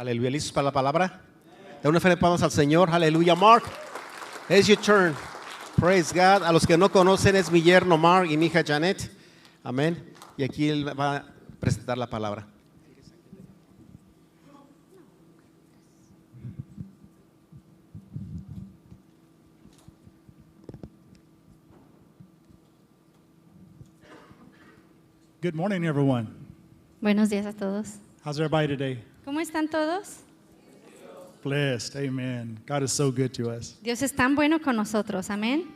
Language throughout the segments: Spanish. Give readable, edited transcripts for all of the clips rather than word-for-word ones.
Aleluya. ¿Listos para la palabra? De una fe palmas al Señor. Aleluya. Mark, it's your turn. Praise God. A los que no conocen, es mi yerno Mark y mi hija Janet. Amén. Y aquí él va a presentar la palabra. Good morning, everyone. Buenos días a todos. How's everybody today? ¿Cómo están todos? Blessed. Amen. God is so good to us. Dios es tan bueno con nosotros, amén.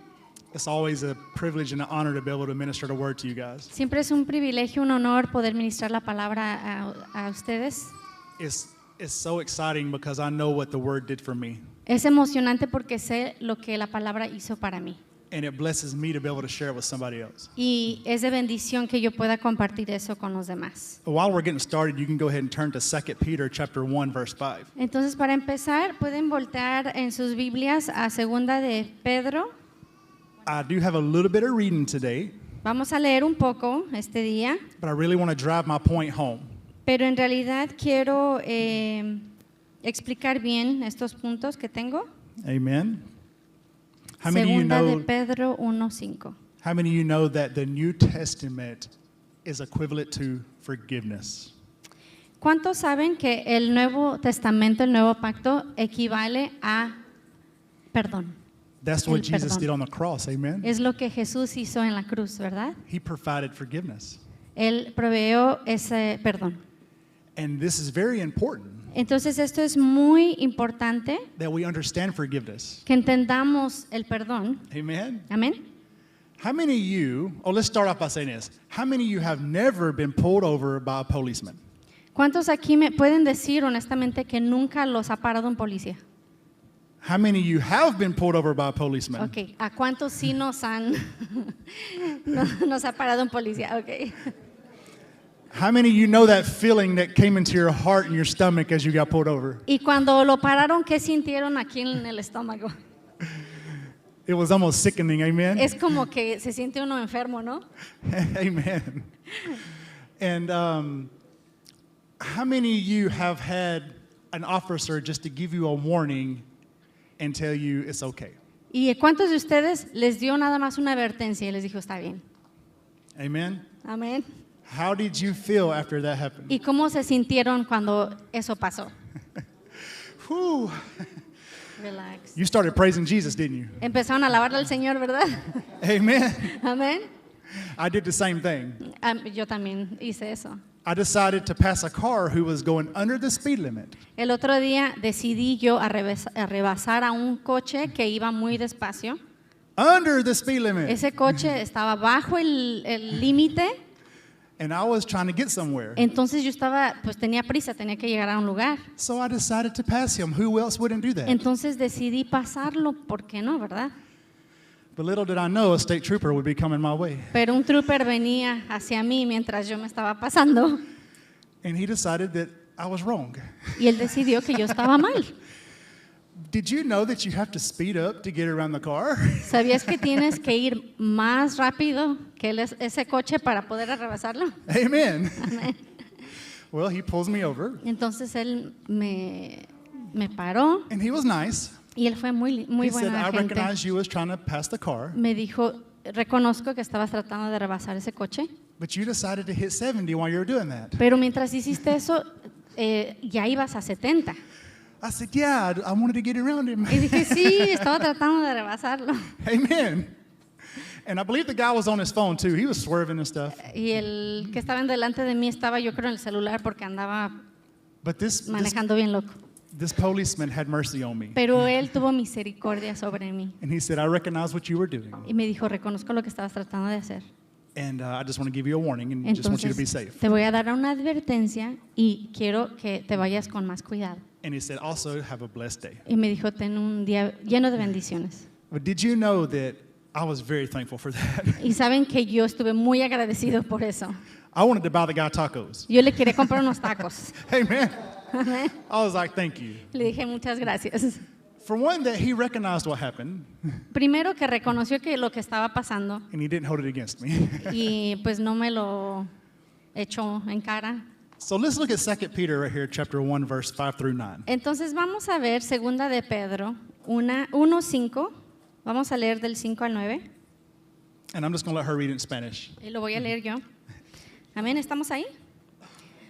It's always a privilege and an honor to be able to minister the word to you guys. Siempre es un privilegio, un honor poder ministrar la palabra a ustedes. It's so exciting because I know what the word did for me. Es emocionante porque sé lo que la palabra hizo para mí. And it blesses me to be able to share it with somebody else. Y es de bendición que yo pueda compartir eso con los demás. While we're getting started, you can go ahead and turn to 2 Peter chapter 1 verse 5. Entonces, para empezar, pueden voltear en sus Biblias a Segunda de Pedro. I do have a little bit of reading today, Vamos a leer un poco este día, but I really want to drive my point home. pero en realidad quiero explicar bien estos puntos que tengo. Amen. How many of you Segunda de know Pedro 1:5. How many of you know that the New Testament is equivalent to forgiveness? ¿Cuántos saben que el Nuevo Testamento, el Nuevo Pacto, equivale a perdón? That's what El Jesus perdón. did on the cross, amen? Es lo que Jesús hizo en la cruz, ¿verdad? He provided forgiveness. Él proveyó ese perdón. And this is very important Entonces esto es muy importante that we understand forgiveness. que entendamos el perdón. Amen? Amén. How many of you, let's start off by saying this. How many of you have never been pulled over by a policeman? ¿Cuántos aquí me pueden decir honestamente que nunca los ha parado un policía? How many of you have been pulled over by a policeman? Ok, ¿a cuántos sí nos ha parado un policía? Ok. How many of you know that feeling that came into your heart and your stomach as you got pulled over? Y cuando lo pararon, ¿qué sintieron aquí en el estómago? It was almost sickening, amen? Es como que se siente uno enfermo, ¿no? Amen. And how many of you have had an officer just to give you a warning and tell you it's okay? ¿Y cuántos de ustedes les dio nada más una advertencia y les dijo, está bien? Amen? Amén. How did you feel after that happened? ¿Y cómo se sintieron cuando eso pasó? Whew. Relax. You started praising Jesus, didn't you? Empezaron a alabarle al Señor, ¿verdad? Amen. Amén. I did the same thing. Yo también hice eso. I decided to pass a car who was going under the speed limit. El otro día decidí yo a rebasar a un coche que iba muy despacio. Under the speed limit. Ese coche estaba bajo el límite. And I was trying to get somewhere. Entonces yo pues tenía prisa, tenía que llegar a un lugar. So I decided to pass him. Who else wouldn't do that? Entonces decidí pasarlo, ¿por qué no, verdad? But little did I know a state trooper would be coming my way. Pero un trooper venía hacia mí mientras yo me estaba pasando And he decided that I was wrong. y él decidió que yo estaba mal. Did you know that you have to speed up to get around the car? ¿Sabías que tienes que ir más rápido que ese coche para poder rebasarlo? Amen. Amén. Well, he pulls me over, Entonces él me paró and he was nice. y él fue muy He said, buena I gente. recognize you as trying to pass the car, Me dijo, reconozco que estabas tratando de rebasar ese coche, but you decided to hit 70 while you were doing that. pero mientras hiciste eso, ya ibas a 70. I said, yeah, I wanted to get around him. Y dije, sí, estaba tratando de rebasarlo. Amen. And I believe the guy was on his phone too. He was swerving and stuff. Y el que estaba en delante de mí estaba yo creo en el celular porque andaba But this manejando bien loco. policeman had mercy on me. Pero él tuvo misericordia sobre mí And he said, I recognize what you were doing. y me dijo, reconozco lo que estabas tratando de hacer. And I just want to give you a warning and just want you to be Entonces, safe. te voy a dar una advertencia y quiero que te vayas con más cuidado. And he said, also have a blessed day. Y me dijo, ten un día lleno de bendiciones. But did you know that I was very thankful for that? Y saben que yo estuve muy agradecido por eso. I wanted to buy the guy tacos. Yo le quería comprar unos tacos. Amen. I was like, thank you. Le dije, muchas gracias. For one, that he recognized what happened Primero que reconoció que lo que estaba pasando and he didn't hold it against me. y pues no me lo echó en cara. So let's look at 2 Peter right here, chapter 1, verse 5 through 9. Entonces vamos a ver segunda de Pedro 1:5. Vamos a leer del 5 al 9. And I'm just going to let her read it in Spanish. Y lo voy a leer yo. Amén, ¿estamos ahí?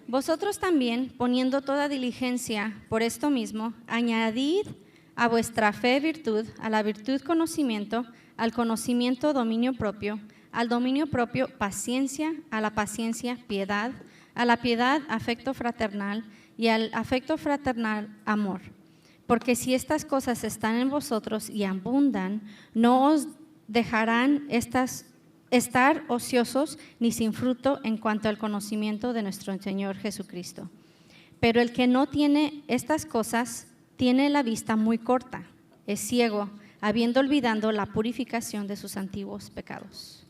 Vosotros también, poniendo toda diligencia por esto mismo, añadid a vuestra fe virtud, a la virtud conocimiento, al conocimiento dominio propio, al dominio propio paciencia, a la paciencia piedad, a la piedad afecto fraternal y al afecto fraternal amor. Porque si estas cosas están en vosotros y abundan, no os dejarán estar ociosos ni sin fruto en cuanto al conocimiento de nuestro Señor Jesucristo. Pero el que no tiene estas cosas tiene la vista muy corta, es ciego, habiendo olvidado la purificación de sus antiguos pecados.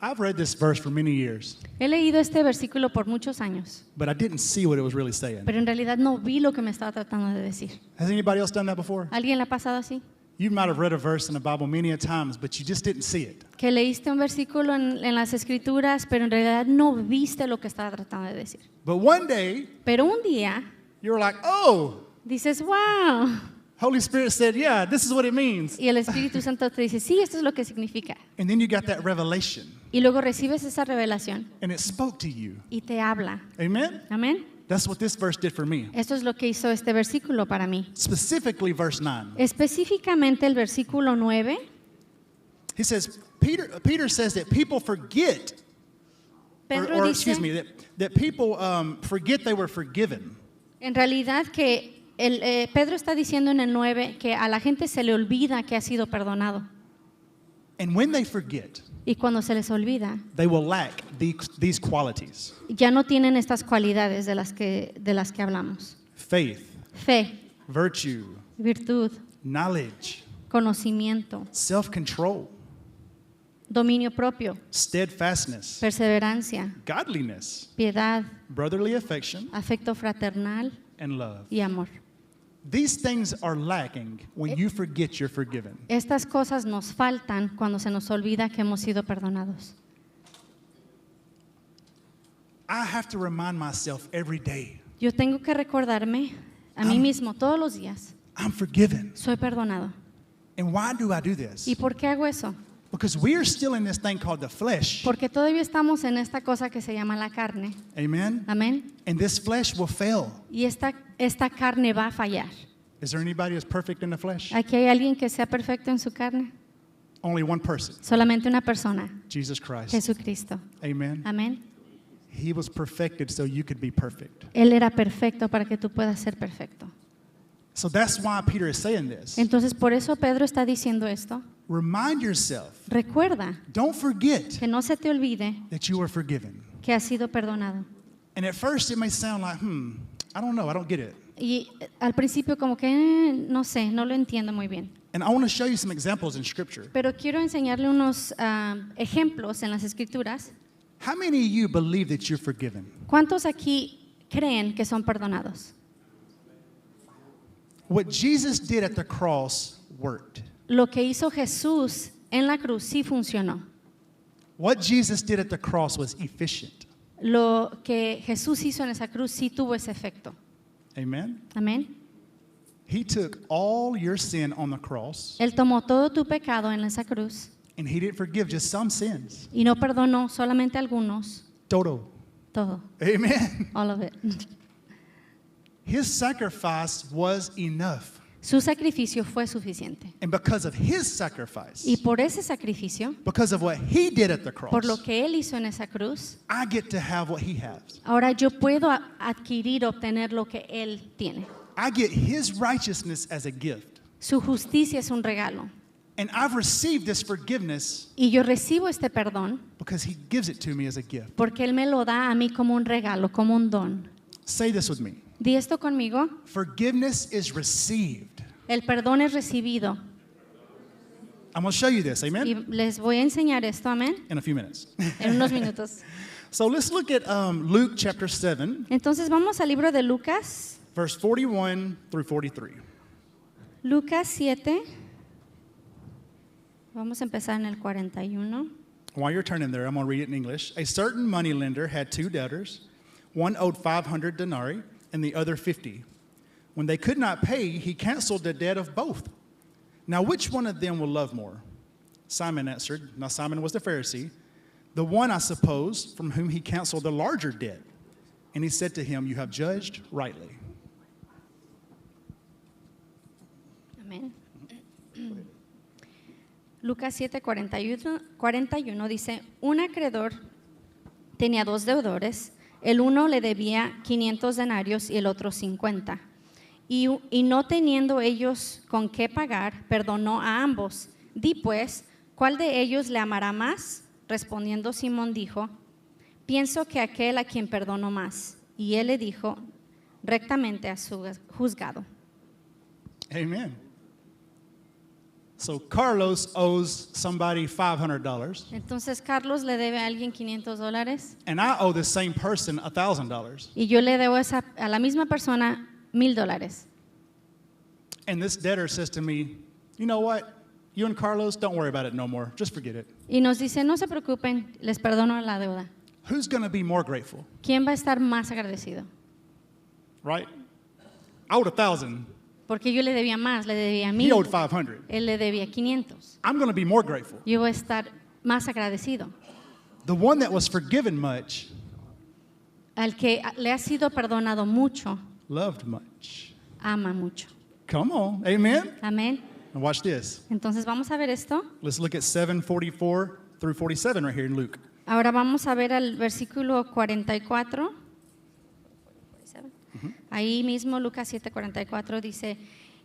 I've read this verse for many years, He leído este versículo por muchos años, but I didn't see what it was really saying. pero en realidad no vi lo que me estaba tratando de decir. Has anybody else done that before? ¿Alguien le ha pasado así? You might have read a verse in the Bible many a times, but you just didn't see it. Que leíste un versículo en las escrituras, pero en realidad no viste lo que estaba tratando de decir. But one day, Pero un día you were like, oh, dices, wow, Holy Spirit said, yeah, this is what it means. y el Espíritu Santo te dice, sí, esto es lo que significa. And then you got that revelation, Y luego recibes esa revelación and it spoke to you. y te habla. Amen? Amén. That's what this verse did for me. Esto es lo que hizo este versículo para mí. Specifically, verse 9. Específicamente el versículo 9, He says, Peter says that people forget, Pedro or dice, excuse me, that people forget they were forgiven. en realidad que Pedro está diciendo en el 9 que a la gente se le olvida que ha sido perdonado. And when they forget, Y cuando se les olvida, they will lack these qualities: ya no tienen estas cualidades de las que hablamos. faith, Fe, virtue, virtud, knowledge, conocimiento, self-control, dominio propio, steadfastness, perseverancia, godliness, piedad, brotherly affection, afecto fraternal and love. y amor. These things are lacking when you forget you're forgiven. Estas cosas nos faltan cuando se nos olvida que hemos sido perdonados. I have to remind myself every day, Yo tengo que recordarme a mí mismo todos los días, I'm forgiven. soy perdonado. And why do I do this? ¿Y por qué hago eso? Because we are still in this thing called the flesh. Porque todavía estamos en esta cosa que se llama la carne. Amen? Amén. And this flesh will fail. Y esta carne va a fallar. Is there anybody who's perfect in the flesh? ¿Aquí hay alguien que sea perfecto en su carne? Only one person, Solamente una persona, Jesus Christ. Jesucristo. Amen? Amén. He was perfected so you could be perfect. Él era perfecto para que tú puedas ser perfecto. So that's why Peter is saying this. Entonces, por eso Pedro está diciendo esto. Remind yourself, Recuerda don't forget que no se te olvide that you were forgiven. que has sido perdonado. And at first it may sound like, I don't know, I don't get it. Y al principio como que no sé, no lo entiendo muy bien. And I want to show you some examples in Scripture. Pero quiero enseñarle unos ejemplos en las Escrituras. How many of you believe that you're forgiven? ¿Cuántos aquí creen que son perdonados? What Jesus did at the cross worked. Lo que hizo Jesús en la cruz sí funcionó. What Jesus did at the cross was efficient. Lo que Jesús hizo en esa cruz sí tuvo ese efecto. Amen? Amén. He took all your sin on the cross, Él tomó todo tu pecado en esa cruz and He didn't forgive just some sins. y no perdonó solamente algunos, Todo. todo, Amen? all of it. His sacrifice was enough. Su sacrificio fue suficiente. And because of His sacrifice, Y por ese sacrificio, because of what He did at the por lo cross, que Él hizo en esa cruz, I get to have what He has. ahora yo puedo adquirir, obtener lo que Él tiene. I get His righteousness as a gift. Su justicia es un regalo. And I've received this forgiveness Y yo recibo este perdón because He gives it to me as a gift. porque Él me lo da a mí como un regalo, como un don. Say this with me. Di esto conmigo. Forgiveness is received. El perdón es recibido. I'm going to show you this, Y amen? les voy a enseñar esto, amén, In a few minutes. en unos minutos. So let's look at Luke chapter 7, Entonces vamos al libro de Lucas, verse 41 through 43. Lucas 7. Vamos a empezar en el 41. While you're turning there, I'm going to read it in English. A certain moneylender had two debtors. One owed 500 denarii and the other 50. When they could not pay, he canceled the debt of both. Now, which one of them will love more? Simon answered. Now, Simon was the Pharisee. The one, I suppose, from whom he canceled the larger debt. And he said to him, you have judged rightly. Amén. Lucas 7:41 dice, un acreedor tenía dos deudores, el uno le debía 500 denarios y el otro 50. Y no teniendo ellos con qué pagar, perdonó a ambos. Di pues, ¿cuál de ellos le amará más? Respondiendo Simón dijo, pienso que aquel a quien perdonó más. Y él le dijo, rectamente has juzgado. Amen. So Carlos owes somebody $500, Entonces Carlos le debe a alguien $500 and I owe the same person $1,000. y yo le debo a la misma persona $1,000. And this debtor says to me, you know what? You and Carlos, don't worry about it no more. Just forget it. Y nos dice, no se preocupen, les perdono la deuda. Who's going to be more grateful? ¿Quién va a estar más agradecido? Right? I owed 1,000. Porque yo le debía más, le debía He owed 1,000. 500. Él le debía 500. I'm going to be more grateful. Yo voy a estar más agradecido. The one that was forgiven much Al que le ha sido perdonado mucho, loved much. ama mucho. Come on. Amen. Amén. And watch this. Entonces vamos a ver esto. Let's look at 7:44 through 47 right here in Luke. Ahora vamos a ver al versículo 44. Ahí mismo Lucas 7:44 dice,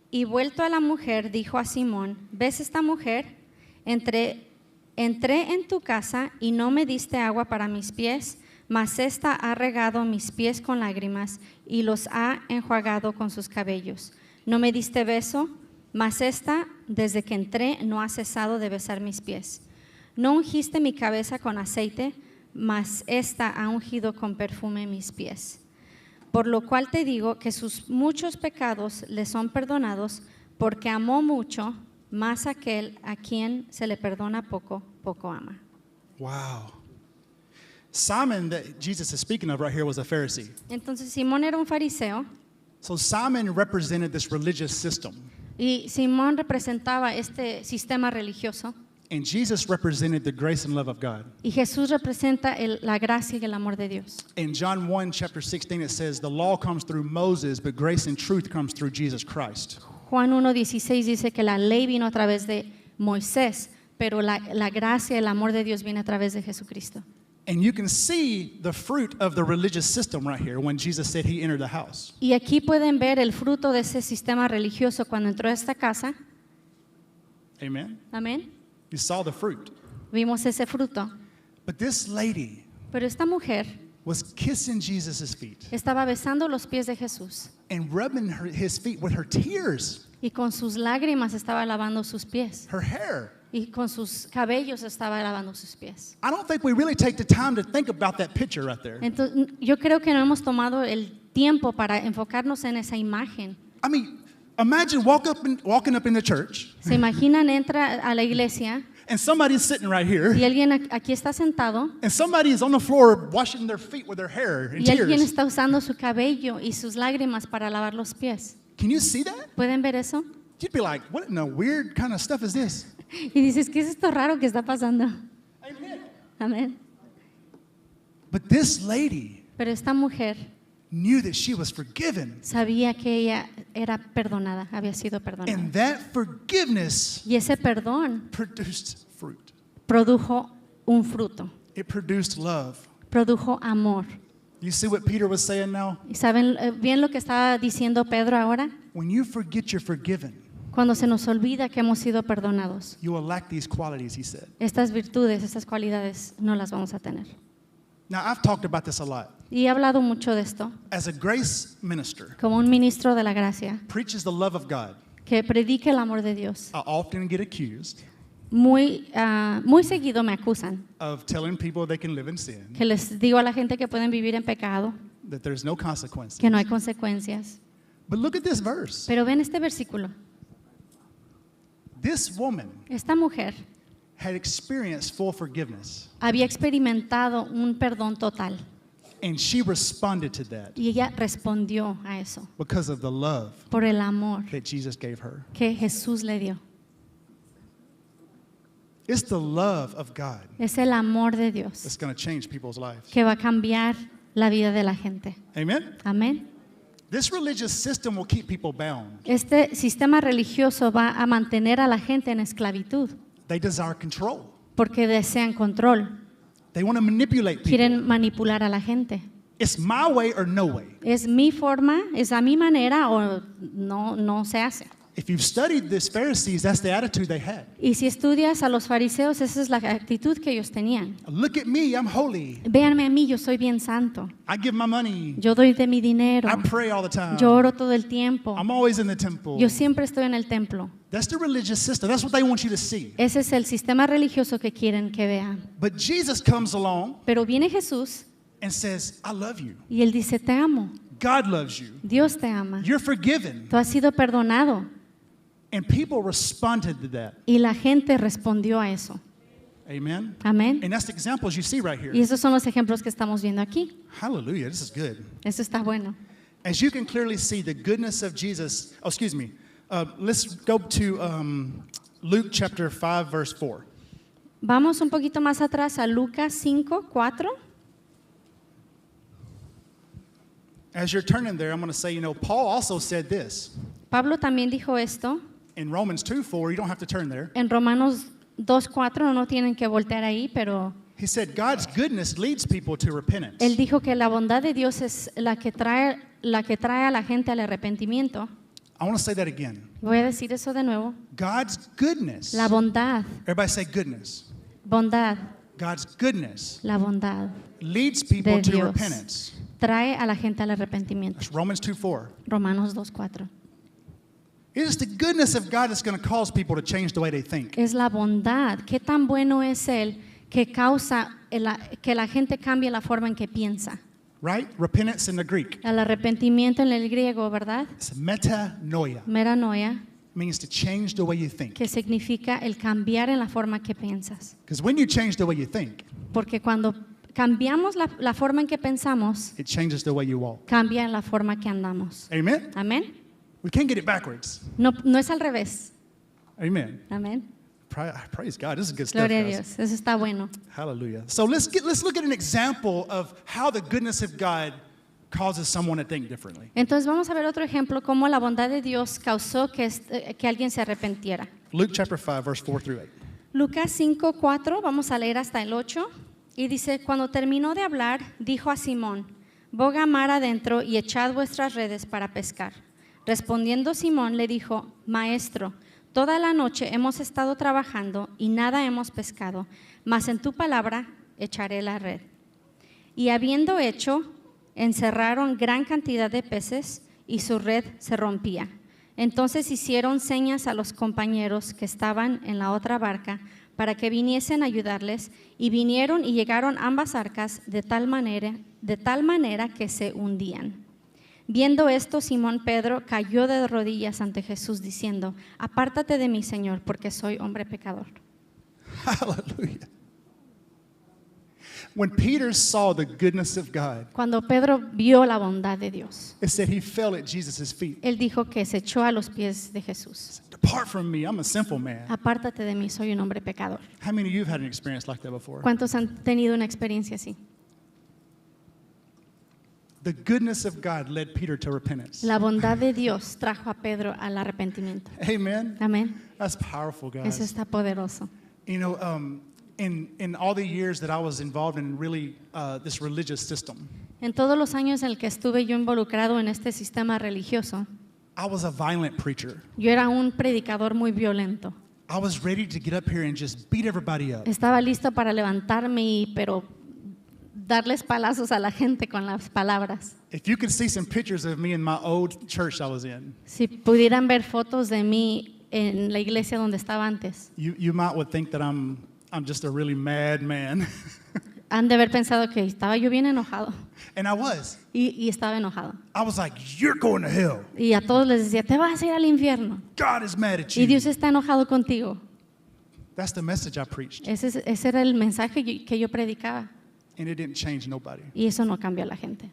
y vuelto a la mujer dijo a Simón, ¿ves esta mujer? Entré en tu casa y no me diste agua para mis pies, mas ésta ha regado mis pies con lágrimas y los ha enjuagado con sus cabellos. No me diste beso, mas ésta desde que entré no ha cesado de besar mis pies. No ungiste mi cabeza con aceite, mas ésta ha ungido con perfume mis pies. Por lo cual te digo que sus muchos pecados le son perdonados, porque amó mucho, más aquel a quien se le perdona poco, poco ama. Wow. Simon that Jesus is speaking of right here was a Pharisee. Entonces Simón era un fariseo So Simon represented this religious system, y Simón representaba este sistema religioso and Jesus represented the grace and love of God. y Jesús representa la gracia y el amor de Dios. In John 1, chapter 16, it says, the law comes through Moses, but grace and truth comes through Jesus Christ. Juan 1:16 dice que la ley vino a través de Moisés, pero la gracia y el amor de Dios viene a través de Jesucristo. And you can see the fruit of the religious system right here when Jesus said he entered the house. Y aquí pueden ver el fruto de ese sistema religioso cuando entró a esta casa. Amen? Amén. You saw the fruit. Vimos ese fruto. But this lady Pero esta mujer was kissing Jesus' feet estaba besando los pies de Jesús and rubbing his feet with her tears, y con sus lágrimas estaba lavando sus pies her hair. y con sus cabellos estaba lavando sus pies. I don't think we really take the time to think about that picture right there. Entonces, yo creo que no hemos tomado el tiempo para enfocarnos en esa imagen. I mean, imagine walking up in the church Se imaginan, entra a la iglesia and somebody's sitting right here y alguien aquí está sentado and somebody is on the floor washing their feet with their hair and y alguien tears. está usando su cabello y sus lágrimas para lavar los pies. Can you see that? ¿Pueden ver eso? You'd be like, what in the weird kind of stuff is this? Y dices, ¿qué es esto raro que está pasando? Amen. Amén. But this lady Pero esta mujer knew that she was forgiven. sabía que ella era perdonada, había sido perdonada. And that forgiveness Y ese perdón produced fruit. produjo un fruto, It produced love. produjo amor. You see what Peter was saying now? ¿Y saben bien lo que estaba diciendo Pedro ahora? When you forget you're forgiven, Cuando se nos olvida que hemos sido perdonados, you will lack these qualities, he said. estas virtudes, estas cualidades no las vamos a tener. Now, I've talked about this a lot. Y he hablado mucho de esto, As a grace minister, como un ministro de la gracia, preaches the love of God, que predique el amor de Dios. I often get accused Muy seguido me acusan, of telling people they can live in sin, que les digo a la gente que pueden vivir en pecado, that there's no consequences. que no hay consecuencias. But look at this verse. Pero ven este versículo. This woman Esta mujer had experienced full forgiveness. había experimentado un perdón total. And she responded to that Y ella respondió a eso because of the love por el amor that Jesus gave her. que Jesús le dio. It's the love of God Es el amor de Dios that's going to change people's lives. que va a cambiar la vida de la gente. Amen? Amén. This religious system will keep people bound. Este sistema religioso va a mantener a la gente en esclavitud They desire control. porque desean control, They want to manipulate people. quieren manipular a la gente. It's my way or no way. Es mi forma, es a mi manera o no se hace. If you've studied this Pharisees, that's the attitude they had. Y si estudias a los fariseos, esa es la actitud que ellos tenían. Look at me, I'm holy. Véanme a mí, yo soy bien santo. I give my money. Yo doy de mi dinero. I pray all the time. Yo oro todo el tiempo. I'm always in the temple. Yo siempre estoy en el templo. That's the religious system. That's what they want you to see. Ese es el sistema religioso que quieren que vean. But Jesus comes along Pero viene Jesús and says, I love you. y Él dice, te amo. God loves you. Dios te ama. You're forgiven. Tú has sido perdonado. And people responded to that. Y la gente respondió a eso. Amen. Amén. And that's the examples you see right Y here. esos son los ejemplos que estamos viendo aquí. Hallelujah. This is good. Eso está bueno. As you can clearly see the goodness of Jesus. Oh, excuse me. Let's go to Luke chapter 5, verse 4. Vamos un poquito más atrás a Lucas 5, 4. As you're turning there, I'm going to say, Paul also said this. Pablo también dijo esto In Romans 2:4, you don't have to turn there. en Romanos 2:4, no tienen que voltear ahí, pero He said, God's goodness leads people to repentance. él dijo que la bondad de Dios es la que trae a la gente al arrepentimiento. I want to say that again. Voy a decir eso de nuevo. God's goodness. La bondad, Everybody say goodness. bondad, God's goodness la bondad leads people de to Dios repentance. trae a la gente al arrepentimiento. That's Romans 2:4. Romanos 2:4. It is the goodness of God that's going to cause people to change the way they think. Es la bondad. Qué tan bueno es Él que causa que la gente cambie la forma en que piensa. Right? Repentance in the Greek. El arrepentimiento en el griego, ¿verdad? It's metanoia. Metanoia, Means to change the way you think. que significa el cambiar en la forma que piensas. Because when you change the way you think, Porque cuando cambiamos la forma en que pensamos, it changes the way you walk. cambia en la forma que andamos. Amen? Amén. We can't get it backwards. No es al revés. Amen. Amén. Praise God. This is good stuff, Gloria a guys. Dios. Eso está bueno. Hallelujah. So let's look at an example of how the goodness of God causes someone to think differently. Entonces vamos a ver otro ejemplo cómo la bondad de Dios causó que alguien se arrepintiera. Luke chapter 5, verse 4 through 8. Lucas 5:4, vamos a leer hasta el 8, y dice, cuando terminó de hablar, dijo a Simón, boga mar adentro y echad vuestras redes para pescar. Respondiendo Simón le dijo, maestro, toda la noche hemos estado trabajando y nada hemos pescado, mas en tu palabra echaré la red. Y habiendo hecho, encerraron gran cantidad de peces y su red se rompía. Entonces hicieron señas a los compañeros que estaban en la otra barca para que viniesen a ayudarles, y vinieron y llegaron ambas arcas de tal manera que se hundían. Viendo esto, Simón Pedro cayó de rodillas ante Jesús diciendo, apártate de mí, Señor, porque soy hombre pecador. Hallelujah. When Peter saw the goodness of God, Cuando Pedro vio la bondad de Dios, it said he fell at Jesus' feet. él dijo que se echó a los pies de Jesús. Depart from me, I'm a sinful man. Apártate de mí, soy un hombre pecador. How many of you have had an experience like that before? ¿Cuántos han tenido una experiencia así? The goodness of God led Peter to repentance. La bondad de Dios trajo a Pedro al arrepentimiento. Amen. Amén. That's powerful, Eso guys. está poderoso. You know, in all the years that I was involved in really this religious system, En todos los años en el que estuve yo involucrado en este sistema religioso, I was a violent preacher. yo era un predicador muy violento. I was ready to get up here and just beat everybody up. Estaba listo para levantarme pero darles palazos a la gente con las palabras. If you could see some pictures of me in my old church I was in, Si pudieran ver fotos de mí en la iglesia donde estaba antes, you might would think that I'm just a really mad man. han de haber pensado que estaba yo bien enojado. And I was. Y estaba enojado. I was like, you're going to hell. Y a todos les decía, te vas a ir al infierno. God is mad at Y Dios you. está enojado contigo. That's the message I preached. Ese era el mensaje que yo predicaba. And it didn't change nobody. Y eso no cambió a la gente.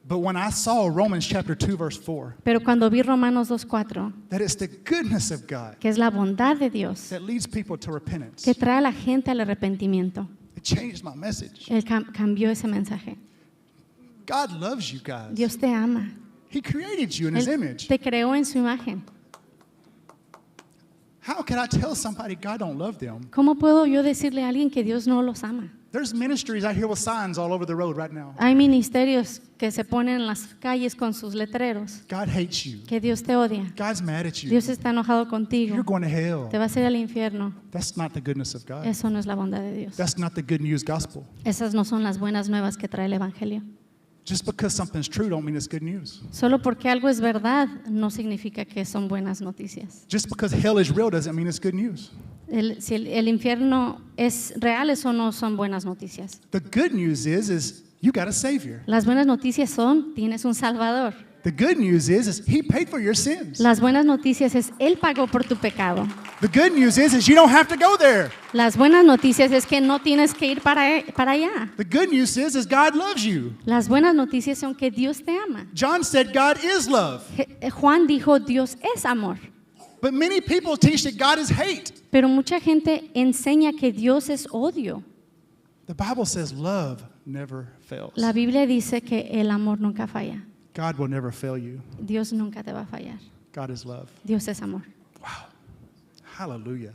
But when I saw Romans chapter 2, verse 4, Pero cuando vi Romanos 2:4, that it's the goodness of God que es la bondad de Dios that leads people to repentance, que trae a la gente al arrepentimiento, it changed my message. Él cambió ese mensaje. God loves you guys. Dios te ama. He created you in His Él image. te creó en su imagen. How can I tell somebody God don't love them? ¿Cómo puedo yo decirle a alguien que Dios no los ama? There's ministries out here with signs all over the road right now. Hay ministerios que se ponen en las calles con sus letreros, God hates you. que Dios te odia, God's mad at you. Dios está enojado contigo, You're going to hell. te vas a ir al infierno. That's not the goodness of God. Eso no es la bondad de Dios. That's not the good news gospel. Esas no son las buenas nuevas que trae el Evangelio. Just because something's true don't mean it's good news. Solo porque algo es verdad no significa que son buenas noticias. Just because hell is real doesn't mean it's good news. Si el infierno es real, eso no son buenas noticias. The good news is you got a savior. Las buenas noticias son, tienes un Salvador. The good news is he paid for your sins. Las buenas noticias es, Él pagó por tu pecado. The good news is you don't have to go there. Las buenas noticias es que no tienes que ir para allá. The good news is God loves you. Las buenas noticias son que Dios te ama. John said God is love. Juan dijo, Dios es amor. But many people teach that God is hate. Pero mucha gente enseña que Dios es odio. The Bible says love never fails. La Biblia dice que el amor nunca falla. God will never fail you. Dios nunca te va a fallar. God is love. Dios es amor. Wow. Hallelujah.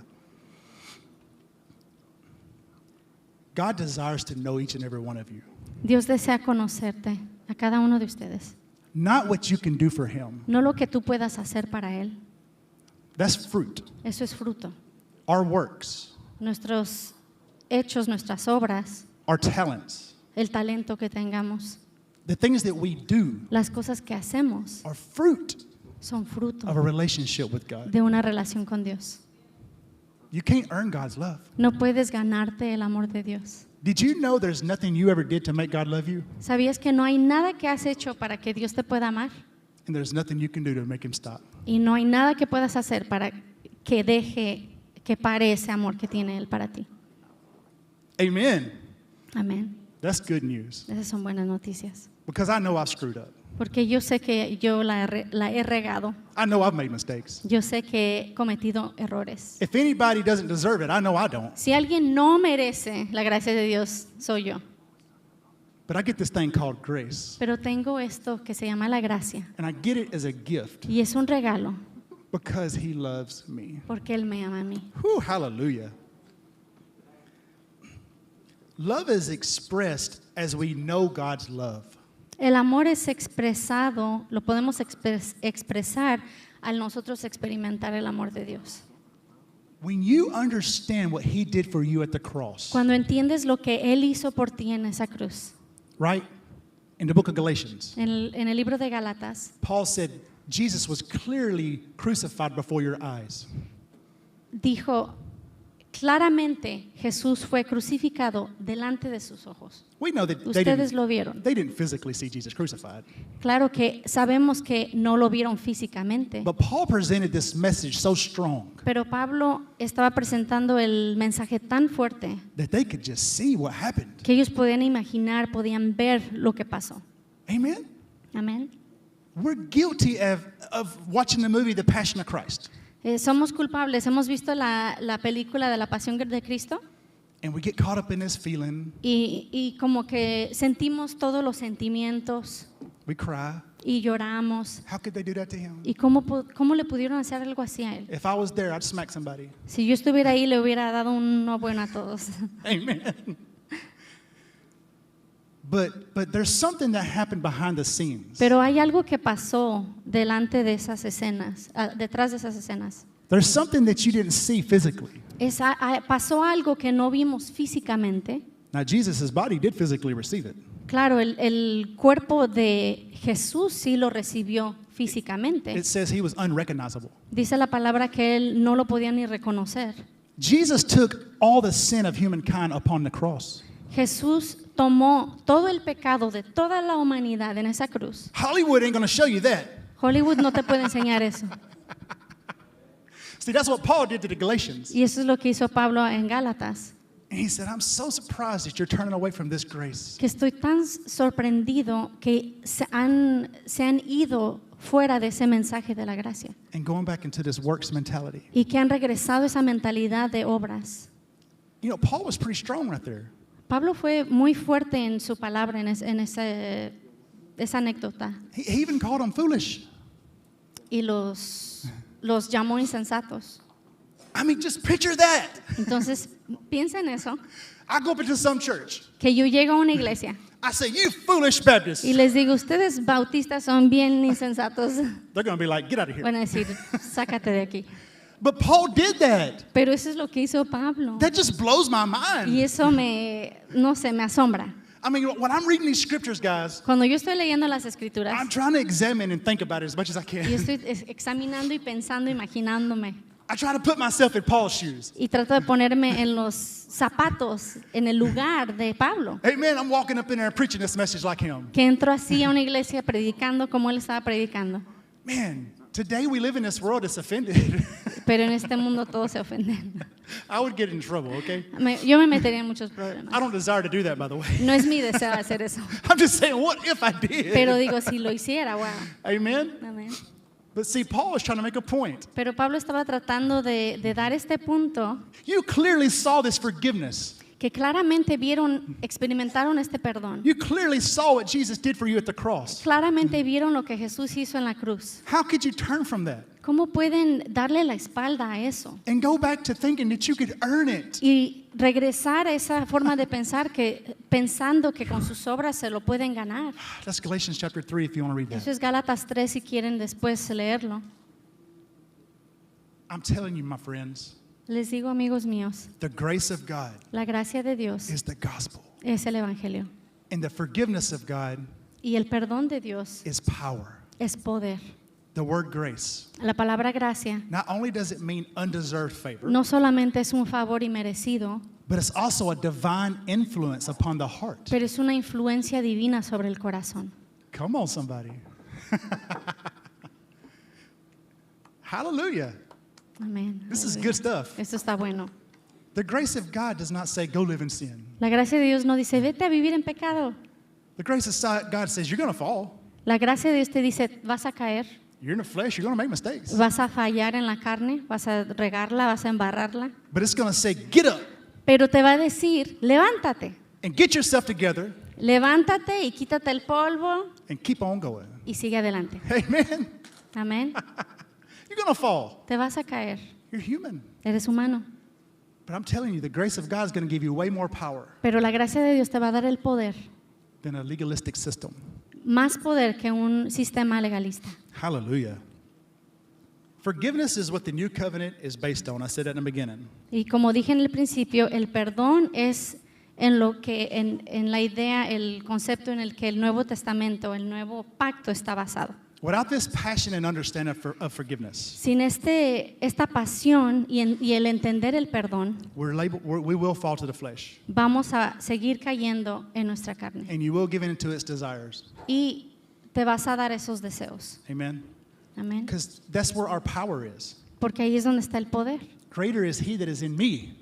God desires to know each and every one of you. Dios desea conocerte, a cada uno de ustedes. Not what you can do for Him. No lo que tú puedas hacer para Él. That's fruit. Eso es fruto. Our works, Nuestros hechos, nuestras obras, our talents, el talento que tengamos, the things that we do las cosas que hacemos are fruit son fruto of a relationship with God. de una relación con Dios. You can't earn God's love. No puedes ganarte el amor de Dios. Did you know there's nothing you ever did to make God love you? ¿Sabías que no hay nada que has hecho para que Dios te pueda amar? And there's nothing you can do to make Him stop. Y no hay nada que puedas hacer para que deje que pare ese amor que tiene Él para ti. Amen. Amén. That's good news. Esas son buenas noticias. Because I know I've screwed up. Porque yo sé que yo la he regado. I know I've made mistakes. Yo sé que he cometido errores. If anybody doesn't deserve it, I know I don't. Si alguien no merece la gracia de Dios, soy yo. But I get this thing called grace. Pero tengo esto que se llama la gracia. And I get it as a gift Y es un regalo because He loves me. porque Él me ama a mí. Whew, hallelujah. Love is expressed as we know God's love. El amor es expresado, lo podemos expresar al nosotros experimentar el amor de Dios. When you understand what He did for you at the cross, Cuando entiendes lo que Él hizo por ti en esa cruz. right? In the book of Galatians, En el libro de Gálatas, Paul said, Jesus was clearly crucified before your eyes. dijo, claramente Jesús fue crucificado delante de sus ojos. We know that Ustedes lo vieron. they didn't physically see Jesus crucified. Claro que sabemos que no lo vieron físicamente, But Paul presented this message so strong pero Pablo estaba presentando el mensaje tan fuerte that they could just see what happened. que ellos podían imaginar, podían ver lo que pasó. Amen? Amén. We're guilty of watching the movie The Passion of Christ. Somos culpables. Hemos visto la película de la Pasión de Cristo And we get caught up in this feeling. y como que sentimos todos los sentimientos We cry. y lloramos. How could they do that to Him? ¿Y cómo le pudieron hacer algo así a Él? If I was there, I'd smack somebody. Si yo estuviera ahí, le hubiera dado un no bueno a todos. Amen. But there's something that happened behind the scenes. Pero hay algo que pasó delante de esas escenas, detrás de esas escenas. There's something that you didn't see physically. Pasó algo que no vimos físicamente. Now, Jesus' body did physically receive it. Claro, el cuerpo de Jesús sí lo recibió físicamente. It says He was unrecognizable. Dice la palabra que él no lo podía ni reconocer. Jesus took all the sin of humankind upon the cross. Jesús tomó todo el pecado de toda la humanidad en esa cruz. Hollywood ain't going to show you that. Hollywood no te puede enseñar eso. See, that's what Paul did to the Galatians. Y eso es lo que hizo Pablo en Gálatas. And he said, I'm so surprised that you're turning away from this grace. que estoy tan sorprendido que se han ido fuera de ese mensaje de la gracia And going back into this works mentality. y que han regresado a esa mentalidad de obras. You know, Paul was pretty strong right there. Pablo fue muy fuerte en su palabra, en esa anécdota, He even called them foolish. y los llamó insensatos. I mean, just picture that. Entonces, piensa en eso, I go up into some church. que yo llego a una iglesia I say, you foolish Baptists. y les digo, ustedes bautistas son bien insensatos. They're going to be like, get out of here. Van a decir, sácate de aquí. But Paul did that. Pero eso es lo que hizo Pablo. That just blows my Y mind. eso me asombra. I mean, when I'm reading these scriptures, guys, Cuando yo estoy leyendo las escrituras, I'm trying to examine and think about it as much as I yo can. estoy examinando y pensando, imaginándome. I try to put myself in Paul's shoes. Y trato de ponerme en los zapatos, en el lugar de Pablo. Amen. I'm walking up in there preaching this message like him. Que entró así a una iglesia predicando como él estaba predicando. Man, today we live in this world that's offended. Pero en este mundo todos se ofenden. I would get in trouble, okay? Yo me metería en muchos problemas. I don't desire to do that, by the way. No es mi deseo hacer eso. I'm just saying, what if I did? Pero digo, si lo hiciera, wow. Amen. Amén. But see, Paul is trying to make a point. Pero Pablo estaba tratando de dar este punto You clearly saw this forgiveness. que claramente experimentaron este perdón. You clearly saw what Jesus did for you at the cross. Claramente vieron lo que Jesús hizo en la cruz. How could you turn from that ¿Cómo pueden darle la espalda a eso? and go back to thinking that you could earn it? Y regresar a esa forma de pensar pensando que con sus obras se lo pueden ganar. That's Galatians chapter 3 if you want to read Eso that. es Gálatas 3 si quieren después leerlo. I'm telling you, my friends, Les digo, amigos míos, the grace of God la gracia de Dios is the gospel. es el Evangelio. And the forgiveness of God Y el perdón de Dios is power. es poder. The word grace. La palabra gracia Not only does it mean undeserved favor, no solamente es un favor inmerecido, but it's also a divine influence upon the heart. pero es una influencia divina sobre el corazón. Come on, somebody. Hallelujah. Amén. This is good stuff. Esto está bueno. The grace of God does not say, go live in sin. La gracia de Dios no dice, vete a vivir en pecado. The grace of God says, you're going to fall. La gracia de Dios te dice, vas a caer, You're in the flesh, you're going to make mistakes. vas a fallar en la carne, vas a regarla, vas a embarrarla. But it's going to say, get up Pero te va a decir, levántate. and get yourself together Levántate y quítate el polvo and keep on going. y sigue adelante. Amen. Amén. You're going to fall. Te vas a caer. You're human. Eres humano. But I'm telling you, the grace of God is going to give you way more power Pero la gracia de Dios te va a dar el poder, than a legalistic system. más poder que un sistema legalista. Hallelujah. Forgiveness is what the new covenant is based on. I said that in the beginning. Y como dije en el principio, el perdón es en lo que en la idea, el concepto en el que el Nuevo Testamento, el Nuevo Pacto está basado. Without this passion and understanding of forgiveness, Sin esta pasión y el entender el perdón, we will fall to the flesh, vamos a seguir cayendo en nuestra carne and you will give in to its desires. y te vas a dar esos deseos. Amen. Amén. Because that's where our power is. Porque ahí es donde está el poder. Greater is he that is in me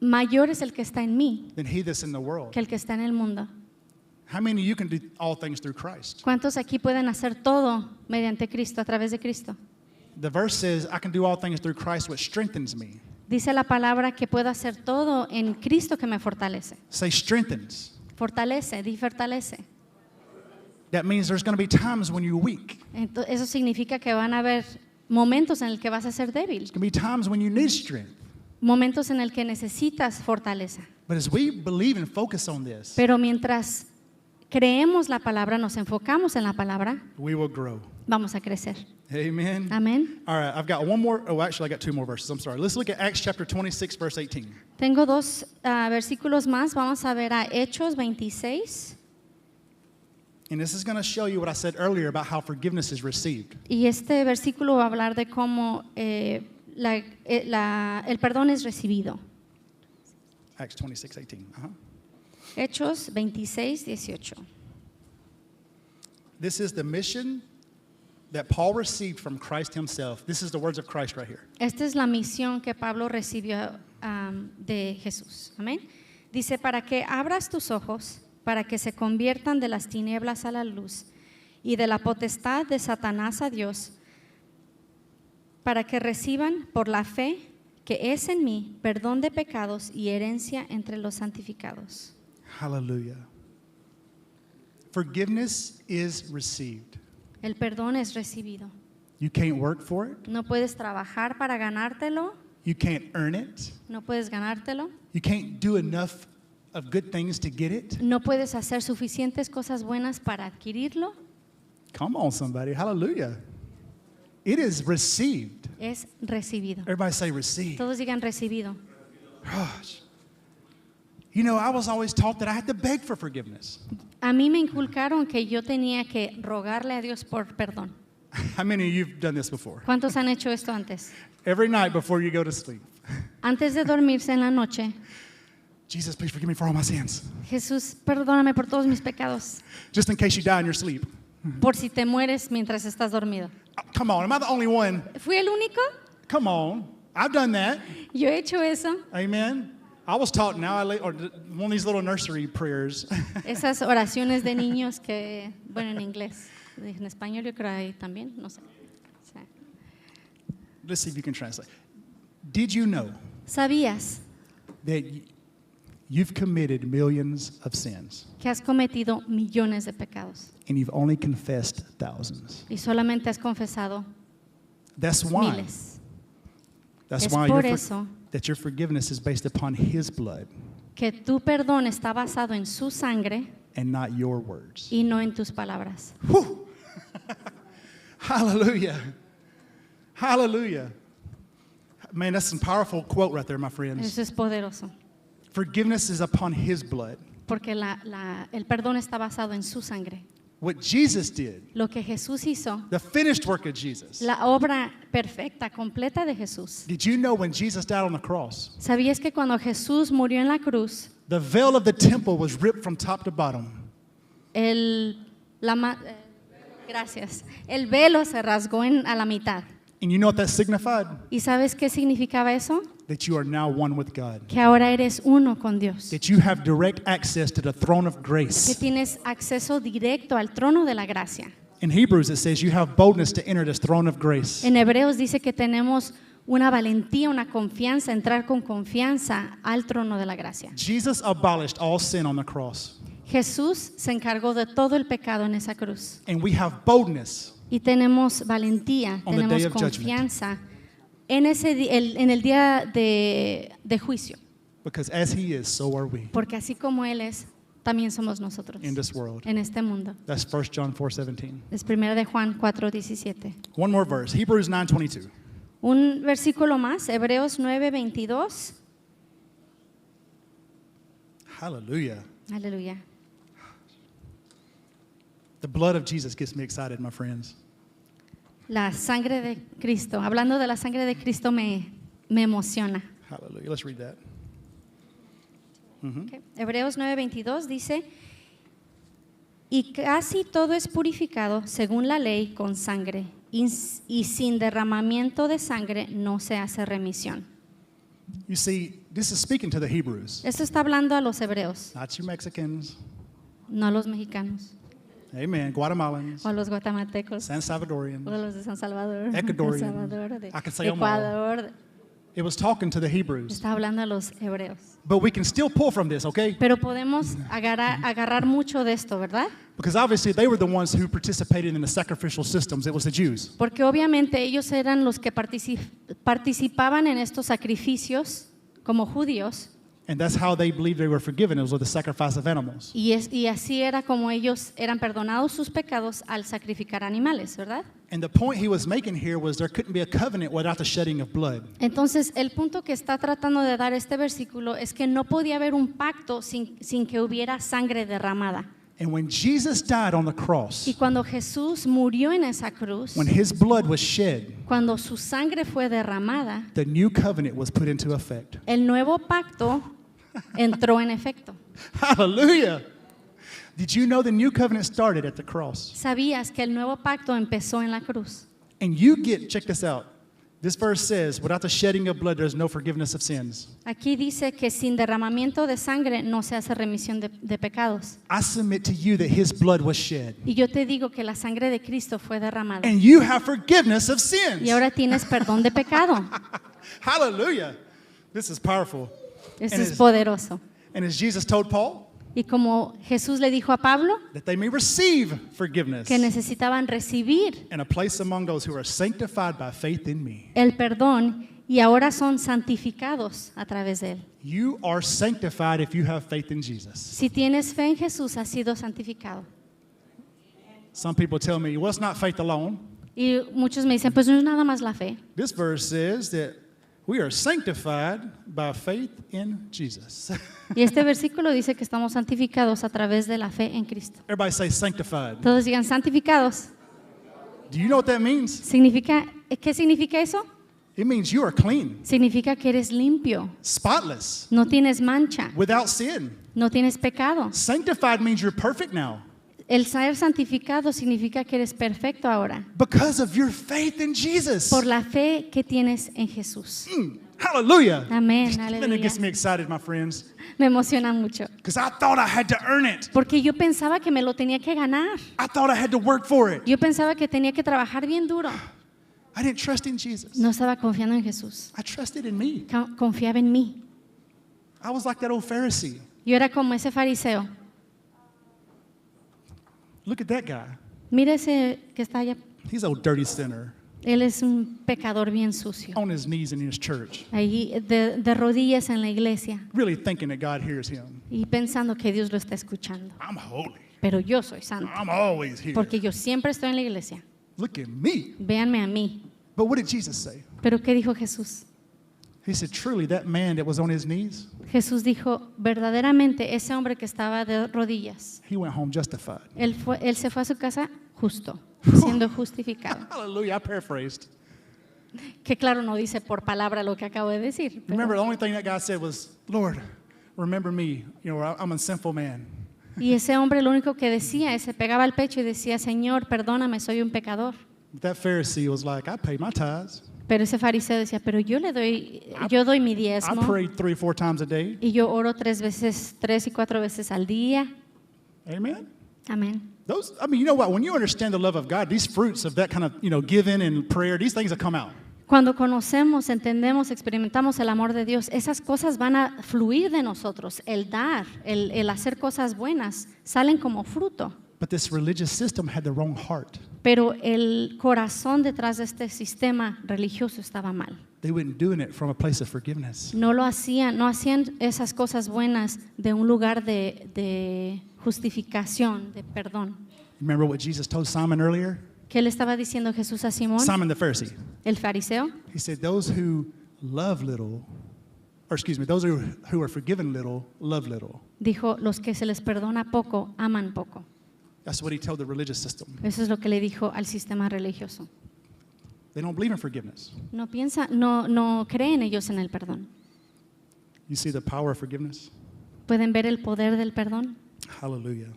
Mayor es el que está en mí than he that's in the world. que el que está en el mundo. How many of you can do all things through Christ? ¿Cuántos aquí pueden hacer todo mediante Cristo, a través de Cristo? The verse says, I can do all things through Christ, which strengthens me. Dice la palabra que puedo hacer todo en Cristo que me fortalece. Say strengthens. Fortalece, di fortalece. That means there's going to be times when you're weak. Eso significa que van a haber momentos en el que vas a ser débil, There's going to be times when you need strength. momentos en el que necesitas fortaleza. But as we believe and focus on this, Pero mientras creemos la palabra, nos enfocamos en la palabra, we will grow. vamos a crecer. Amen. Amén. All right, I've got one more. Oh, actually, I got two more verses. I'm sorry. Let's look at Acts chapter 26, verse 18. Tengo dos versículos más. Vamos a ver a Hechos 26. And this is going to show you what I said earlier about how forgiveness is received. Y este versículo va a hablar de cómo el perdón es recibido. Acts 26, 18. Hechos 26, 18. This is the mission that Paul received from Christ himself. This is the words of Christ right here. Esta es la misión que Pablo recibió de Jesús. Amén. Dice, para que abras tus ojos, para que se conviertan de las tinieblas a la luz y de la potestad de Satanás a Dios, para que reciban por la fe que es en mí perdón de pecados y herencia entre los santificados. Hallelujah. Forgiveness is received. El perdón es recibido. You can't work for it. No puedes trabajar para ganártelo, You can't earn it. no puedes ganártelo, You can't do enough of good things to get it. no puedes hacer suficientes cosas buenas para adquirirlo. Come on, somebody. Hallelujah. It is received. Es recibido. Everybody say received. Todos digan recibido. Gosh. You know, I was always taught that I had to beg for forgiveness. A mí me inculcaron que yo tenía que rogarle a Dios por perdón. How many of you have done this before? ¿Cuántos han hecho esto antes? Every night before you go to sleep. Antes de dormirse en la noche, Jesus, please forgive me for all my sins. Jesús, perdóname por todos mis pecados, Just in case you die in your sleep. por si te mueres mientras estás dormido. Come on, am I the only one? ¿Fui el único? Come on. I've done that. Yo he hecho eso. Amen. I was taught now, or one of these little nursery prayers. Esas oraciones de niños que, bueno, en inglés, en español yo creo ahí también, no sé. O sea, Let's see if you can translate. Did you know ¿sabías that you've committed millions of sins que has cometido millones de pecados and you've only confessed thousands? y solamente has confesado That's why. miles? That's Es why por your eso that your forgiveness is based upon His blood Que tu perdón está basado en su sangre and not your words. y no en tus palabras. Whew. Hallelujah. Hallelujah. Man, that's some powerful quote right there, my friends. Eso es poderoso, Forgiveness is upon His blood. porque el perdón está basado en su sangre. What Jesus did, Lo que Jesús hizo, the finished work of Jesus. la obra perfecta, completa de Jesús. Did you know when Jesus died on the cross, ¿Sabías que cuando Jesús murió en la cruz, the veil of the temple was ripped from top to bottom? gracias, el velo se rasgó a la mitad? And you know what that signified? ¿Y sabes qué significaba eso? That you are now one with God. Que ahora eres uno con Dios. That you have direct access to the throne of Que grace. tienes acceso directo al trono de la gracia. In Hebrews, it says you have boldness to enter this throne of grace. En Hebreos dice que tenemos una valentía, una confianza, entrar con confianza al trono de la gracia. Jesus abolished all sin on the cross. Jesús se encargó de todo el pecado en esa cruz. And we have boldness Y tenemos valentía, On the tenemos day of judgment. confianza en el día de juicio. because as He is, so are we Porque así como Él es, también somos nosotros in this world. en este mundo. That's 1 John 4:17. Es 1 de Juan 4:17. One more verse, Hebrews 9:22. Un versículo más, Hebreos 9:22. Hallelujah. Aleluya. The blood of Jesus gets me excited, my friends. La sangre de Cristo, hablando de la sangre de Cristo me emociona. Hallelujah. Let's read that. Okay. Hebreos 9:22 dice, y casi todo es purificado según la ley con sangre, y sin derramamiento de sangre no se hace remisión. You see, this is speaking to the Hebrews, Esto está hablando a los hebreos, not you Mexicans. no a los mexicanos, Amen. Guatemalans, o a los guatemaltecos, San Salvadorians. o a los de San Salvador, Ecuadorian. El Salvador, de I can say them all. Ecuador. It was talking to the Hebrews. Está hablando a los hebreos. But we can still pull from this, okay? Pero podemos agarrar mucho de esto, ¿verdad? Because obviously they were the ones who participated in the sacrificial systems. It was the Jews. Porque obviamente ellos eran los que participaban en estos sacrificios como judíos And that's how they believed they were forgiven. It was with the sacrifice of animals. y así era como ellos eran perdonados sus pecados al sacrificar animales, ¿verdad? And the point he was making here was there couldn't be a covenant without the shedding of blood. Entonces el punto que está tratando de dar este versículo es que no podía haber un pacto sin que hubiera sangre derramada. And when Jesus died on the Y cross, cuando Jesús murió en esa cruz, when his blood was shed, cuando su sangre fue derramada, the new covenant was put into effect. el nuevo pacto entró en efecto. Hallelujah. Did you know the new covenant started at the cross? ¿Sabías que el nuevo pacto empezó en la cruz? And you get, check this out, This verse says, without the shedding of blood, there's no forgiveness of sins. Aquí dice que sin derramamiento de sangre no se hace remisión de pecados. I submit to you that his blood was shed. Y yo te digo que la sangre de Cristo fue derramada. And you have forgiveness of sins. Y ahora tienes perdón de pecado. Hallelujah. This is powerful. Eso And es as- poderoso. And as Jesus told Paul, Y como Jesús le dijo a Pablo that they may receive forgiveness que necesitaban recibir and a place among those who are sanctified by faith in me. el perdón y ahora son santificados a través de él. You are sanctified if you have faith in Jesus. Si tienes fe en Jesús, has sido santificado. Some people tell me, well, it's not faith alone. Y muchos me dicen, pues no es nada más la fe. This verse says that we are sanctified by faith in Jesus. Y este versículo dice que estamos santificados a través de la fe en Cristo. Everybody say sanctified. Todos digan santificados. Do you know what that means? ¿Qué significa eso? It means you are clean, Significa que eres limpio, spotless, no tienes mancha, without sin. no tienes pecado. Sanctified means you're perfect now El ser santificado significa que eres perfecto ahora because of your faith in Jesus. por la fe que tienes en Jesús. Hallelujah. Amén, Man, it aleluya. gets me excited, my friends, Me emociona mucho because I thought I had to earn it. porque yo pensaba que me lo tenía que ganar. I thought I had to work for it. Yo pensaba que tenía que trabajar bien duro. I didn't trust in Jesus. No estaba confiando en Jesús. I trusted in me. Confiaba en mí. I was like that old Pharisee. Yo era como ese fariseo. Look at that guy. Mira ese que está allá. He's a dirty sinner Él es un pecador bien sucio. on his knees in his church, Ahí de rodillas en la iglesia really thinking that God hears him. y pensando que Dios lo está escuchando. I'm holy. Pero yo soy santo I'm always here. porque yo siempre estoy en la iglesia. Look at me. Véanme a mí. But what did Jesus say? Pero ¿qué dijo Jesús? He said, truly, that man that was on his knees, Jesús dijo, verdaderamente ese hombre que estaba de rodillas, he went home justified. él se fue a su casa justo, siendo justificado. Hallelujah. I paraphrased. Que claro, no dice por palabra lo que acabo de decir. pero- Remember, the only thing that guy said was, Lord, remember me. You know, I'm a sinful man. Y ese hombre lo único que decía es, se pegaba al pecho y decía, Señor, perdóname, soy un pecador. But that Pharisee was like, I pay my tithes. Pero ese fariseo decía, pero yo doy mi I diezmo pray 3 or 4 times a day. y yo oro 3 y 4 veces al día. Amen. Amén. Those, I mean, you know what? When you understand the love of God, these fruits of that kind of, giving and prayer, these things will come out. Cuando conocemos, entendemos, experimentamos el amor de Dios, esas cosas van a fluir de nosotros. El dar, el hacer cosas buenas, salen como fruto. But this religious system had the wrong heart. Pero el corazón detrás de este sistema religioso estaba mal. They weren't doing it from a place of forgiveness. No hacían esas cosas buenas de un lugar de justificación, de perdón. Remember what Jesus told Simon earlier? ¿Qué le estaba diciendo Jesús a Simón, Simon the Pharisee. el fariseo? He said, those who love little, or excuse me, those who are forgiven little, love little. Dijo, los que se les perdona poco, aman poco. That's what he told the religious system. Eso es lo que le dijo al sistema religioso. They don't believe in forgiveness. No creen ellos en el perdón. You see the power of forgiveness? ¿Pueden ver el poder del perdón? Hallelujah.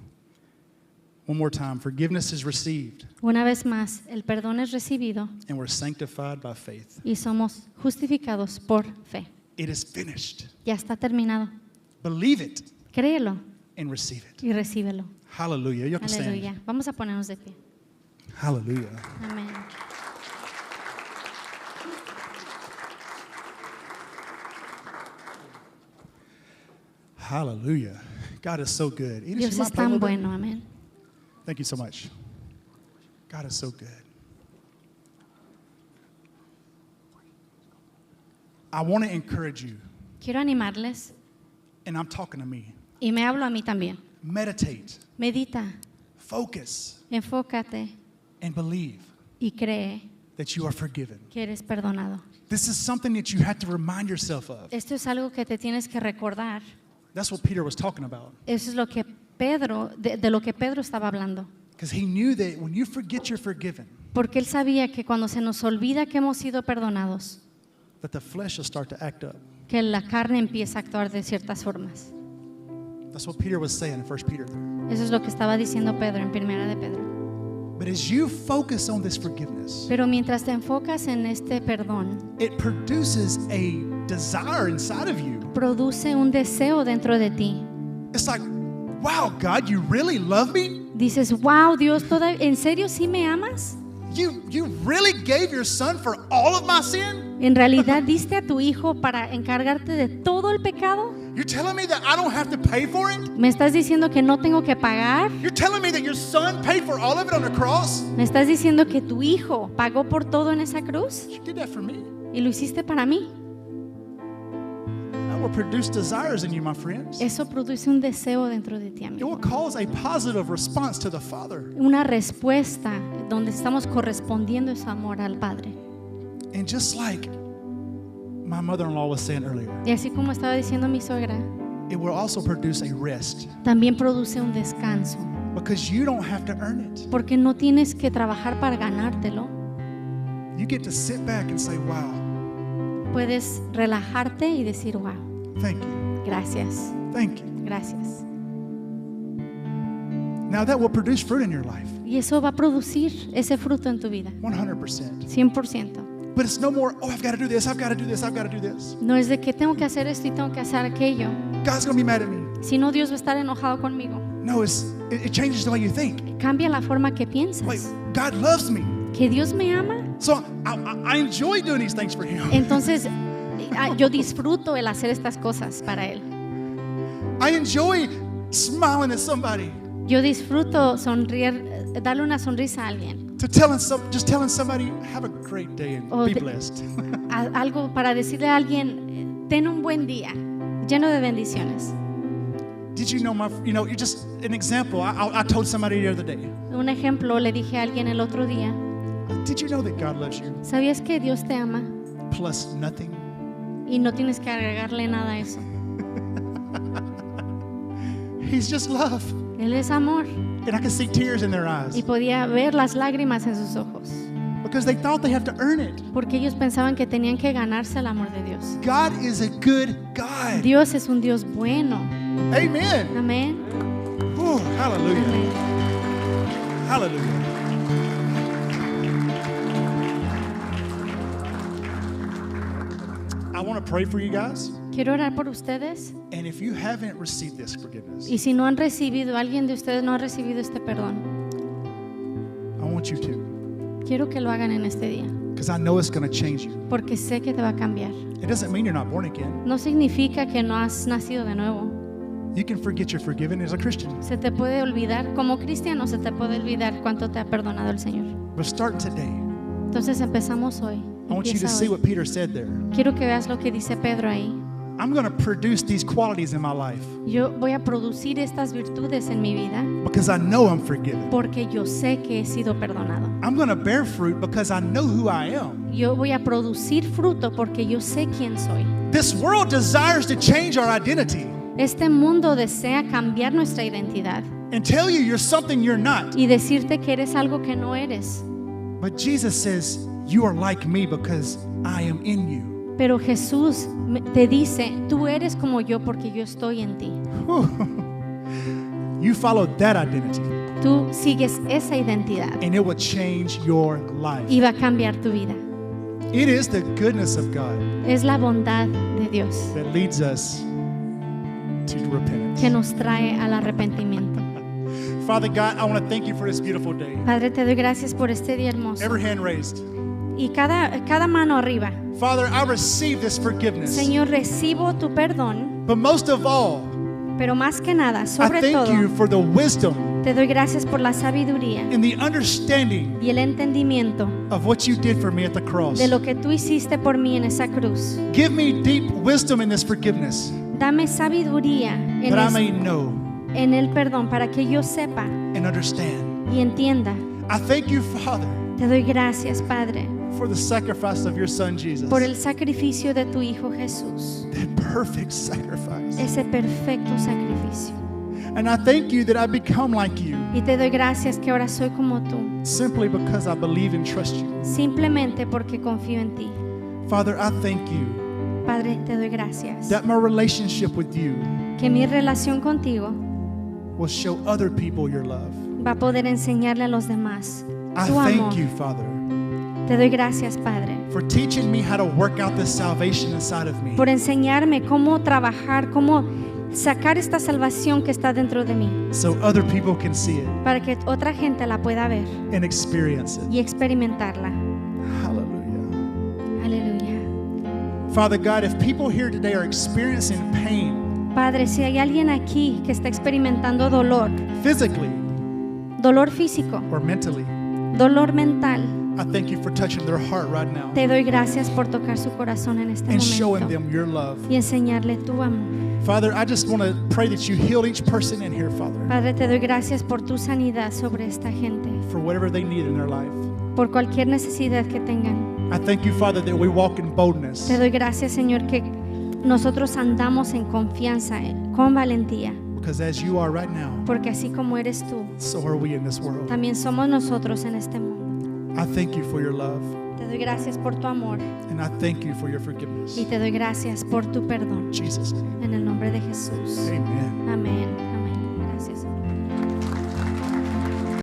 One more time. Forgiveness is received, Una vez más, el perdón es recibido and we're sanctified by faith. y somos justificados por fe. It is finished. Ya está terminado. Believe it Créelo and receive it. y recíbelo. Hallelujah. You can stand. Aleluya. Vamos a ponernos de pie. Hallelujah. Amén. Hallelujah. God is so good. Edith, Dios you might es play a tan little bit? bueno. Amén. Thank you so much. God is so good. I want to encourage you, Quiero animarles and I'm talking to me. y me hablo a mí también. Meditate, Medita, focus, enfócate and believe y cree that you are forgiven. que eres perdonado. This is something that you have to remind yourself of. Esto es algo que te tienes que recordar. That's what Peter was talking about. Eso es lo que de lo que Pedro estaba hablando. Because he knew that when you forget you're forgiven, Porque él sabía que cuando se nos olvida que hemos sido perdonados, that the flesh will start to act up. que la carne empieza a actuar de ciertas formas. That's what Peter was saying in 1 Peter 3. Eso es lo que estaba diciendo Pedro en Primera de Pedro. But as you focus on this forgiveness, Pero mientras te enfocas en este perdón, it produces a desire inside of you. produce un deseo dentro de ti. It's like, wow, God, you really love me? Dices, wow, Dios, ¿en serio sí me amas? You really gave your son for all of my sin? ¿En realidad diste a tu hijo para encargarte de todo el pecado? You're telling me that I don't have to pay for it? ¿Me estás diciendo que no tengo que pagar? You're telling me that your son paid for all of it on the cross? ¿Me estás diciendo que tu hijo pagó por todo en esa cruz? You did that for me. ¿Y lo hiciste para mí? That will produce desires in you, my friends. Eso produce un deseo dentro de ti, It amigo. will cause a positive response to the Father. Una respuesta donde estamos correspondiendo ese amor al Padre. And just like my mother-in-law was saying earlier, Y así como estaba diciendo mi suegra, it will also produce a rest también produce un descanso. because you don't have to earn it. Porque no tienes que trabajar para ganártelo. You get to sit back and say, wow, Puedes relajarte y decir, wow, thank you, gracias, thank you. gracias. Now that will produce fruit in your life, Y eso va a producir ese fruto en tu vida, 100%. 100%. But it's no more, oh, I've got to do this, I've got to do this, I've got to do this. No es de que tengo que hacer esto y tengo que hacer aquello. God's going to be mad at me. Si no, Dios va a estar enojado conmigo. No, it changes the way you think. Cambia la forma que Like, piensas. God loves me. Que Dios me ama. So I enjoy doing these things for Him. Entonces, yo disfruto el hacer estas cosas para Él. I enjoy smiling at somebody, Yo disfruto sonreír, darle una sonrisa a alguien. just telling somebody, have a great day and Oh, be the- blessed. Algo para decirle a alguien, ten un buen día, lleno de bendiciones. Did you know you're just an example. I told somebody the other day, Un ejemplo, le dije a alguien el otro día, did you know that God loves you ¿sabías que Dios te ama? plus nothing? Y no tienes que agregarle nada a eso. He's just love. Él es amor. And I can see tears in their Y eyes podía ver las lágrimas en sus ojos. because they thought they have to earn it. Porque ellos pensaban que tenían que ganarse el amor de Dios. God is a good God. Dios es un Dios bueno. Amen. Amén. Ooh, hallelujah. Amén. Hallelujah. I want to pray for you guys. Quiero orar por ustedes. And if you haven't received this forgiveness, Y si no han recibido, alguien de ustedes no ha recibido este perdón, I want you to, quiero que lo hagan en este día. because I know it's going to change you. Porque sé que te va a cambiar. It doesn't mean you're not born again. No significa que no has nacido de nuevo. You can forget you're forgiven as a Christian. Se te puede olvidar, como cristiano, se te puede olvidar cuánto te ha perdonado el Señor. But start today. Entonces empezamos hoy. I want you to Empieza see hoy. what Peter said there. Quiero que veas lo que dice Pedro ahí. I'm going to produce these qualities in my life Yo voy a producir estas virtudes en mi vida because I know I'm forgiven. porque yo sé que he sido perdonado. I'm going to bear fruit because I know who I am. Yo voy a producir fruto porque yo sé quién soy. This world desires to change our identity Este mundo desea cambiar nuestra identidad and tell you you're something you're not. y decirte que eres algo que no eres. But Jesus says, you are like me because I am in you. Pero Jesús te dice, tú eres como yo porque yo estoy en ti. You follow that identity Tú sigues esa identidad and it will change your life. y va a cambiar tu vida. It is the goodness of God Es la bondad de Dios that leads us to repentance. que nos trae al arrepentimiento. Father God, I want to thank you for this beautiful day. Padre, te doy gracias por este día hermoso. Every hand raised. Y cada mano arriba. Father, I receive this forgiveness. Señor, recibo tu perdón, But most of all, pero más que nada, I sobre thank you todo, for the wisdom te doy gracias por la sabiduría and the understanding y el entendimiento of what you did for me at the cross. de lo que tú hiciste por mí en esa cruz. Give me deep wisdom in this forgiveness Dame sabiduría that I may know en el perdón para que yo sepa and understand. y entienda. I thank you, Father, Te doy gracias, Padre, for the sacrifice of your Son, Jesus. por el sacrificio de tu Hijo Jesús, That perfect sacrifice. ese perfecto sacrificio. And I thank you that I become like you Y te doy gracias que ahora soy como tú, simply because I believe and trust you. simplemente porque confío en ti. Father, I thank you Padre, te doy gracias that my relationship with you que mi relación contigo will show other people your love. va a poder enseñarle a los demás I tu amor. thank you, Father, Te doy gracias, Padre, for teaching me how to work out this salvation inside of me, por enseñarme cómo trabajar, cómo sacar esta salvación que está dentro de mí, so other people can see it para que otra gente la pueda ver and experience it. y experimentarla. Hallelujah. Aleluya. Father God, if people here today are experiencing pain Padre, si hay alguien aquí que está experimentando dolor, physically dolor físico, or mentally, dolor mental, I thank you for touching their heart right now te doy gracias por tocar su corazón en este and showing momento them your love. y enseñarle tu amor. Father, I just want to pray that you heal each person in here, Father, Padre, te doy gracias por tu sanidad sobre esta gente, for whatever they need in their life. por cualquier necesidad que tengan. I thank you, Father, that we walk in boldness, Te doy gracias, Señor, que nosotros andamos en confianza, con valentía, because as you are right now, porque así como eres tú, so are we in this world. también somos nosotros en este mundo. I thank you for your love, Te doy gracias por tu amor and I thank you for your forgiveness. y te doy gracias por tu perdón. In Jesus' name, En el nombre de Jesús. amen. Amén. Amén. Gracias.